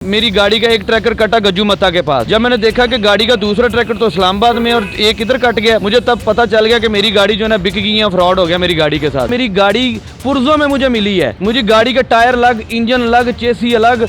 मेरी गाड़ी का एक ट्रैकर कटा गज्जू मत्ता के पास। जब मैंने देखा कि गाड़ी का दूसरा ट्रैकर तो इस्लामाबाद में और एक इधर कट गया, मुझे तब पता चल गया कि मेरी गाड़ी जो है ना बिक गई है, फ्रॉड हो गया मेरी गाड़ी के साथ। मेरी गाड़ी पुर्जों में मुझे मिली है, मुझे गाड़ी का टायर अलग, इंजन अलग, चेसी अलग।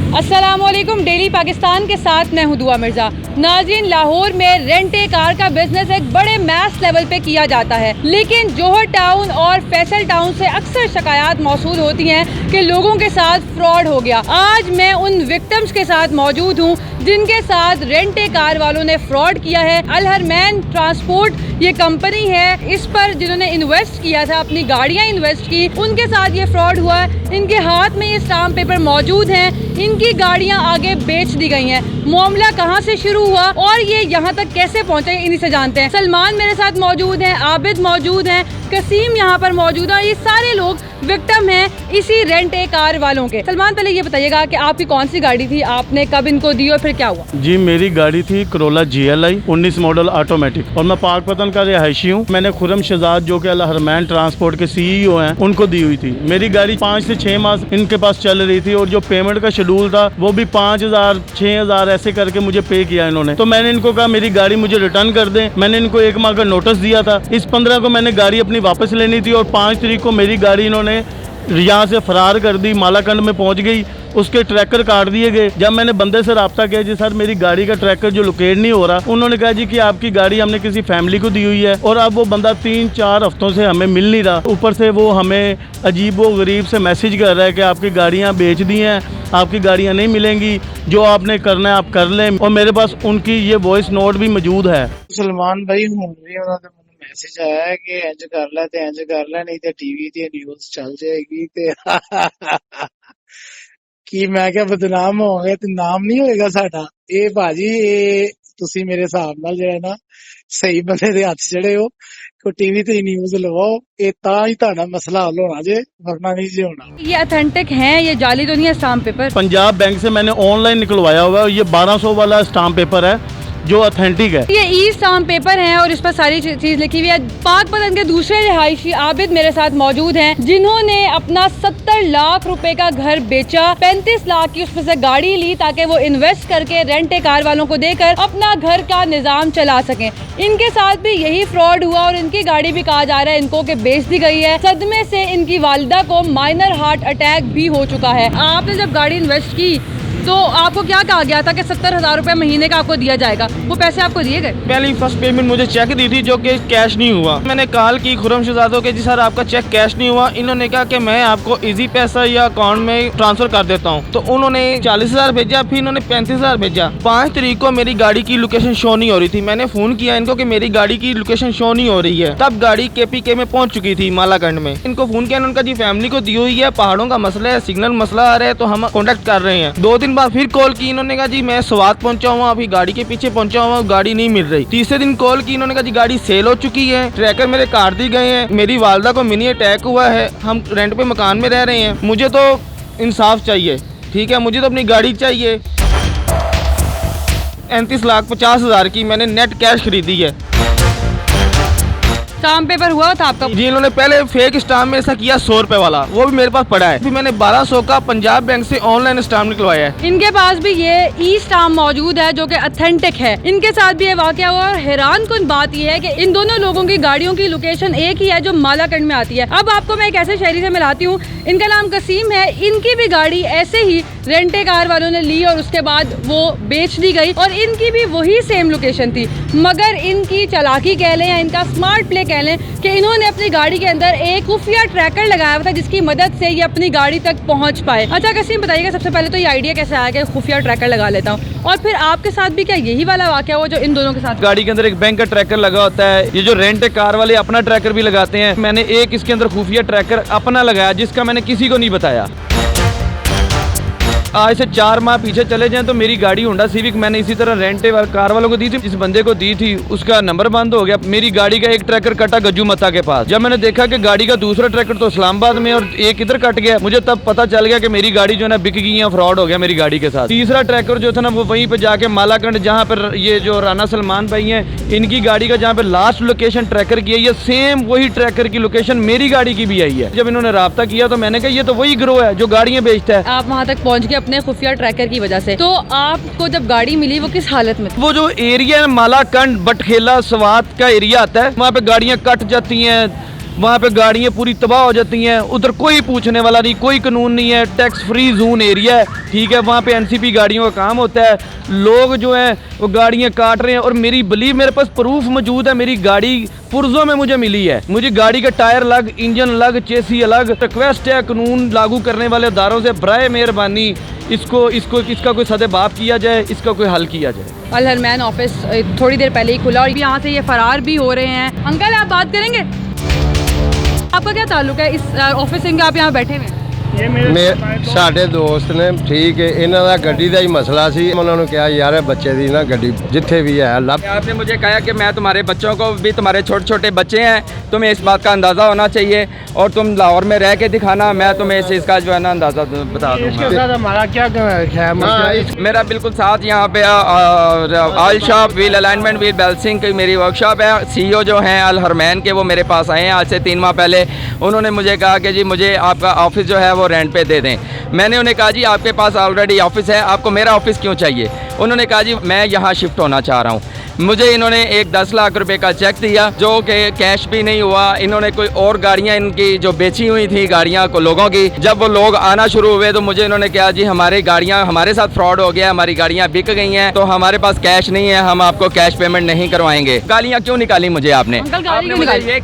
अस्सलामुअलैकुम, डेली पाकिस्तान के साथ मैं हूं दुआ मिर्जा। नाज़रीन, लाहौर में रेंट ए कार का बिजनेस एक बड़े मैस लेवल पे किया जाता है, लेकिन जोहर टाउन और फैसल टाउन से अक्सर शिकायत मौसूल होती हैं कि लोगों के साथ फ्रॉड हो गया। आज मैं उन विक्टिम्स के साथ मौजूद हूं जिनके साथ रेंट ए कार वालों ने फ्रॉड किया है। अल हरमैन ट्रांसपोर्ट ये कंपनी है, इस पर जिन्होंने इन्वेस्ट किया था, अपनी गाड़ियां इन्वेस्ट की, उनके साथ ये फ्रॉड हुआ है। इनके हाथ में ये स्टाम्प पेपर मौजूद हैं, इनकी गाड़ियां आगे बेच दी गई हैं। मामला कहां से शुरू हुआ और ये यहां तक कैसे पहुंचे, इन्हीं से जानते हैं। सलमान मेरे साथ मौजूद हैं, आबिद मौजूद हैं, कसीम यहाँ पर मौजूद है। ये सारे लोग विक्टिम हैं इसी रेंट ए कार वालों के। सलमान, पहले ये बताइएगा कि आपकी कौन सी गाड़ी थी, आपने कब इनको दी और फिर क्या हुआ? जी, मेरी गाड़ी थी करोला GLI 19 मॉडल ऑटोमेटिक और मैं पाकपतन का रिहायशी हूँ। मैंने खुरम शहजाद जो कि अल हरमैन ट्रांसपोर्ट के CEO हैं, उनको दी हुई थी। मेरी गाड़ी 5 से 6 माह इनके पास चल रही थी और जो पेमेंट का शेड्यूल था वो भी 5000 6000 ऐसे करके मुझे पे किया इन्होंने। तो मैंने इनको कहा मेरी गाड़ी मुझे रिटर्न कर दें। मैंने इनको 1 माह का नोटिस दिया था। इस 15 को मैंने गाड़ी अपनी वापस लेनी थी और 5 तारीख को मेरी गाड़ी इन्होंने यहाँ से फरार कर दी, मालाकंड में पहुँच गई। उसके ट्रैकर काट दिए गए। जब मैंने बंदे से रब्ता किया, जी सर मेरी गाड़ी का ट्रैकर जो लोकेट नहीं हो रहा, उन्होंने कहा जी कि आपकी गाड़ी हमने किसी फैमिली को दी हुई है और अब वो बंदा 3-4 हफ्तों से हमें मिल नहीं रहा। ऊपर से वो हमें अजीब व गरीब से मैसेज कर रहा है कि आपकी गाड़ियाँ बेच दी हैं, आपकी गाड़ियाँ नहीं मिलेंगी, जो आपने करना है आप कर लें। और मेरे पास उनकी ये वॉइस नोट भी मौजूद है। सलमान भाई हूँ भी उन्होंने मैसेज आया है कि इंज कर ले ते इंज कर ले, नहीं तो टीवी ते न्यूज़ चल जाएगी ते कि मैं क्या बदनाम होवे ते नाम नहीं होएगा साडा। ਇਹ ਭਾਜੀ ਇਹ ਤੁਸੀਂ ਮੇਰੇ ਹਿਸਾਬ ਨਾਲ ਜਿਹੜਾ ਨਾ ਸਹੀ ਬੰਦੇ ਦੇ ਹੱਥ ਚੜੇ ਹੋ ਕਿ टीवी ਤੇ न्यूज़ ਲਵਾਓ, ਇਹ ਤਾਂ ਹੀ ਤੁਹਾਡਾ मसला हल होना जे, वरना नहीं जे होना। ये ऑथेंटिक हैं, ये जाली तो नहीं है स्टाम्प पेपर? पंजाब बैंक से मैंने ऑनलाइन निकलवाया हुआ है। ये 1200 वाला स्टाम्प पेपर है जो ऑथेंटिक है। ये ई स्टाम्प पेपर है और इस पर सारी चीज लिखी हुई है। पाकपतन के दूसरे रिहायशी आबिद मेरे साथ मौजूद हैं, जिन्होंने अपना 70 लाख रुपए का घर बेचा, 35 लाख की उसमें से गाड़ी ली ताकि वो इन्वेस्ट करके रेंट ए कार वालों को देकर अपना घर का निजाम चला सकें। इनके साथ भी यही फ्रॉड हुआ और इनकी गाड़ी भी कहा जा रहा है इनको कि बेच दी गई है। सदमे से इनकी वालिदा को माइनर हार्ट अटैक भी हो चुका है। आपने जब गाड़ी इन्वेस्ट की तो आपको क्या कहा गया था कि 70,000 रुपए महीने का आपको दिया जाएगा, वो पैसे आपको दिए गए? पहली फर्स्ट पेमेंट मुझे चेक दी थी जो कि कैश नहीं हुआ। मैंने कॉल की खुरम शहजादों के, जी सर आपका चेक कैश नहीं हुआ। इन्होंने कहा कि मैं आपको इजी पैसा या अकाउंट में ट्रांसफर कर देता हूँ। तो उन्होंने 40,000 भेजा, फिर इन्होंने 35,000 भेजा। 5 तारीख को मेरी गाड़ी की लोकेशन शो नहीं हो रही थी। मैंने फोन किया इनको कि मेरी गाड़ी की लोकेशन शो नहीं हो रही है। तब गाड़ी KPK में पहुंच चुकी थी मालाकंड में। इनको फोन किया, उनका जी फैमिली को दी हुई है, पहाड़ों का मसला है, सिग्नल मसला आ रहा है, तो हम कॉन्टेक्ट कर रहे हैं। 2 दिन बाद फिर कॉल की, इन्होंने कहा जी मैं स्वात पहुंचा हुआ, अभी गाड़ी के पीछे पहुंचा हुआ, गाड़ी नहीं मिल रही। तीसरे दिन कॉल की, इन्होंने कहा जी गाड़ी सेल हो चुकी है, ट्रैकर मेरे काट दी गए हैं, मेरी वालदा को मिनी अटैक हुआ है, हम रेंट पे मकान में रह रहे हैं, मुझे तो इंसाफ चाहिए। ठीक है, मुझे तो अपनी गाड़ी चाहिए। 35,50,000 की मैंने नेट कैश खरीदी है। स्टाम्प पेपर हुआ था आपका? जी, इन्होंने पहले फेक स्टाम्प में ऐसा किया 100 रुपए वाला, वो भी मेरे पास पड़ा है। फिर मैंने 1200 का पंजाब बैंक से ऑनलाइन स्टाम्प निकलवाया है। इनके पास भी ये ई स्टाम्प मौजूद है जो कि ऑथेंटिक है। इनके साथ भी ये वाकया हुआ और हैरानकुन बात यह है कि इन दोनों लोगों की गाड़ियों की लोकेशन एक ही है जो मालाकंड में आती है। अब आपको मैं एक ऐसे शहरी से मिलाती हूँ, इनका नाम कसीम है। इनकी भी गाड़ी ऐसे ही रेंट ए कार वालों ने ली और उसके बाद वो बेच दी गई और इनकी भी वही सेम लोकेशन थी। मगर इनकी चालाकी कह लें या इनका स्मार्ट प्ले कह लें कि इन्होंने अपनी गाड़ी के अंदर एक खुफिया ट्रैकर लगाया हुआ था जिसकी मदद से ये अपनी गाड़ी तक पहुंच पाए। अच्छा कसीम, बताइएगा सबसे पहले तो ये आइडिया कैसे आया कि खुफिया ट्रैकर लगा लेता हूँ, और फिर आपके साथ भी क्या यही वाला वाकया हुआ जो इन दोनों के साथ? गाड़ी के अंदर एक बैंक का ट्रैकर लगा होता है। ये जो रेंट ए कार वाले अपना ट्रैकर भी लगाते हैं, मैंने एक इसके अंदर खुफिया ट्रैकर अपना लगाया जिसका मैंने किसी को नहीं बताया। आज से 4 माह पीछे चले जाएं तो मेरी गाड़ी होंडा सिविक मैंने इसी तरह रेंटे कार वालों को दी थी, इस बंदे को दी थी, उसका नंबर बंद हो गया। मेरी गाड़ी का एक ट्रैकर कटा गज्जू मत्ता के पास, जब मैंने देखा कि गाड़ी का दूसरा ट्रैकर तो इस्लामाबाद में और एक इधर कट गया, मुझे तब पता चल गया कि मेरी गाड़ी जो है ना बिक गई है, फ्रॉड हो गया मेरी गाड़ी के साथ। तीसरा ट्रैकर जो था ना वो वहीं पे जाके मालाकंड, जहाँ पर ये जो राना सलमान भाई हैं, इनकी गाड़ी का जहाँ पे लास्ट लोकेशन ट्रैकर की है, ये सेम वही ट्रैकर की लोकेशन मेरी गाड़ी की भी आई है। जब इन्होंने राब्ता किया तो मैंने कहा ये तो वही गिरोह है जो गाड़ियाँ बेचता है। आप वहाँ तक पहुँच गए अपने खुफिया ट्रैकर की वजह से, तो आपको जब गाड़ी मिली वो किस हालत में? वो जो एरिया है मालाकंड बटखेला स्वात का एरिया आता है, वहाँ पे गाड़ियाँ कट जाती हैं, वहाँ पे गाड़ियाँ पूरी तबाह हो जाती हैं, उधर कोई पूछने वाला नहीं, कोई कानून नहीं है, टैक्स फ्री जोन एरिया है, ठीक है। वहाँ पे एनसीपी गाड़ियों का काम होता है, लोग जो हैं वो गाड़ियाँ काट रहे हैं। और मेरे पास प्रूफ मौजूद है, मेरी गाड़ी पुर्जों में मुझे मिली है, मुझे गाड़ी का टायर अलग, इंजन अलग, चेसी अलग। रिक्वेस्ट है कानून लागू करने वाले इदारों से, बराए मेहरबानी इसका कोई सदेबाप किया जाए, इसका कोई हल किया जाए। अल हरमैन ऑफिस थोड़ी देर पहले ही खुला और यहाँ से ये फरार भी हो रहे हैं। अंकल आप बात करेंगे, आपका क्या ताल्लुक है इस ऑफिस से, आप यहाँ बैठे हुए? ਸਾਡੇ ਦੋਸਤ ਨੇ ਠੀਕ ਹੈ, ਇਹਨਾਂ ਦਾ ਗੱਡੀ ਦਾ ਹੀ ਮਸਲਾ ਸੀ। ਉਹਨਾਂ ਨੂੰ ਕਿਹਾ ਯਾਰ ਬੱਚੇ ਦੀ ਨਾ ਗੱਡੀ ਜਿੱਥੇ भी है ਲੱਭ। आपने मुझे कहा कि मैं तुम्हारे बच्चों को भी, तुम्हारे छोटे छोटे बच्चे हैं, तुम्हें इस बात का अंदाज़ा होना चाहिए और तुम लाहौर में रह के दिखाना, मैं तुम्हें इस चीज़ का जो है ना अंदाज़ा बता दूँगा। हमारा क्या है? मेरा बिल्कुल साथ यहाँ पे oil shop wheel alignment wheel balancing की मेरी वर्कशॉप है। CEO जो हैं अल हरमैन के, वो मेरे पास आए हैं आज से 3 माह पहले। उन्होंने मुझे कहा कि जी मुझे आपका ऑफिस जो है वो रेंट पे दे दें। मैंने उन्हें कहा जी आपके पास ऑलरेडी ऑफिस है, आपको मेरा ऑफिस क्यों चाहिए? उन्होंने कहा जी मैं यहाँ शिफ्ट होना चाह रहा हूँ। मुझे इन्होंने एक 10 लाख रुपए का चेक दिया जो कि कैश भी नहीं हुआ। इन्होंने कोई और गाड़ियाँ इनकी जो बेची हुई थी गाड़ियाँ को लोगों की, जब वो लोग आना शुरू हुए तो मुझे इन्होंने कहा जी हमारी गाड़ियाँ, हमारे साथ फ्रॉड हो गया, हमारी गाड़ियाँ बिक गई हैं, तो हमारे पास कैश नहीं है, हम आपको कैश पेमेंट नहीं करवाएंगे। गालियाँ क्यों निकाली मुझे आपने?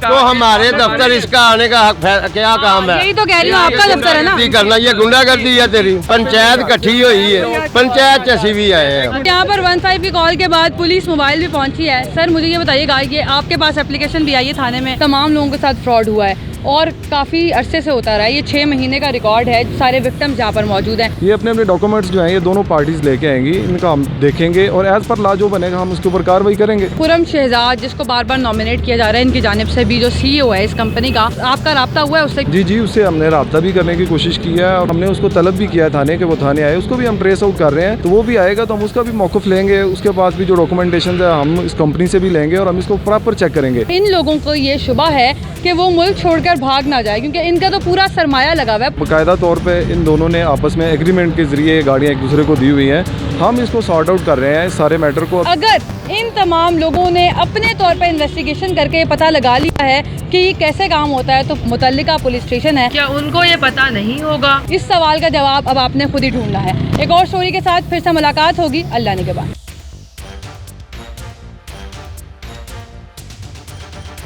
तो हमारे दफ्तर इसका आने का हक क्या काम है? यही तो कह रही हूँ, आपका दफ्तर है ना। करना ये गुंडागर्दी है तेरी। पंचायत इकट्ठी हुई है, पंचायत चसी भी आए हैं। यहाँ पर 15 की कॉल के बाद पुलिस मोबाइल भी पहुंची है। सर मुझे ये बताइएगा, ये आपके पास एप्लीकेशन भी आई है थाने में, तमाम लोगों के साथ फ्रॉड हुआ है और काफ़ी अरसे से होता रहा है, ये 6 महीने का रिकॉर्ड है, सारे विक्टिम्स जहाँ पर मौजूद हैं। ये अपने अपने डॉक्यूमेंट्स जो हैं ये दोनों पार्टीज लेके आएंगी, इनका हम देखेंगे और एज पर लॉ जो बनेगा हम उसके ऊपर कार्रवाई करेंगे। खुरम शहजाद जिसको बार बार नॉमिनेट किया जा रहा है इनकी जानिब से भी, जो CEO है इस कंपनी का, आपका रब्ता हुआ है उससे? जी उससे हमने रब्ता भी करने की कोशिश की है और हमने उसको तलब भी किया है थाने के, वो थाने आए, उसको भी हम ट्रेस आउट कर रहे हैं। तो वो भी आएगा तो हम उसका भी मौक़िफ़ लेंगे, उसके पास भी जो डॉक्यूमेंटेशन है हम इस कंपनी से भी लेंगे और हम इसको प्रॉपर चेक करेंगे। इन लोगों को ये शुबा है कि वो मुल्क छोड़कर भाग ना जाए, क्योंकि इनका तो पूरा सरमाया लगा हुआ है। बाकायदा तौर पे इन दोनों ने आपस में एग्रीमेंट के जरिए गाड़ियाँ एक दूसरे को दी हुई हैं। हम इसको सॉर्ट आउट कर रहे हैं इस सारे मैटर को। अगर इन तमाम लोगों ने अपने तौर पर इन्वेस्टिगेशन करके पता लगा लिया है कि कैसे काम होता है, तो मुतल्लिका पुलिस स्टेशन है, क्या उनको ये पता नहीं होगा? इस सवाल का जवाब अब आपने खुद ही ढूंढना है। एक और स्टोरी के साथ फिर से मुलाकात होगी, अल्लाह ने के बाद।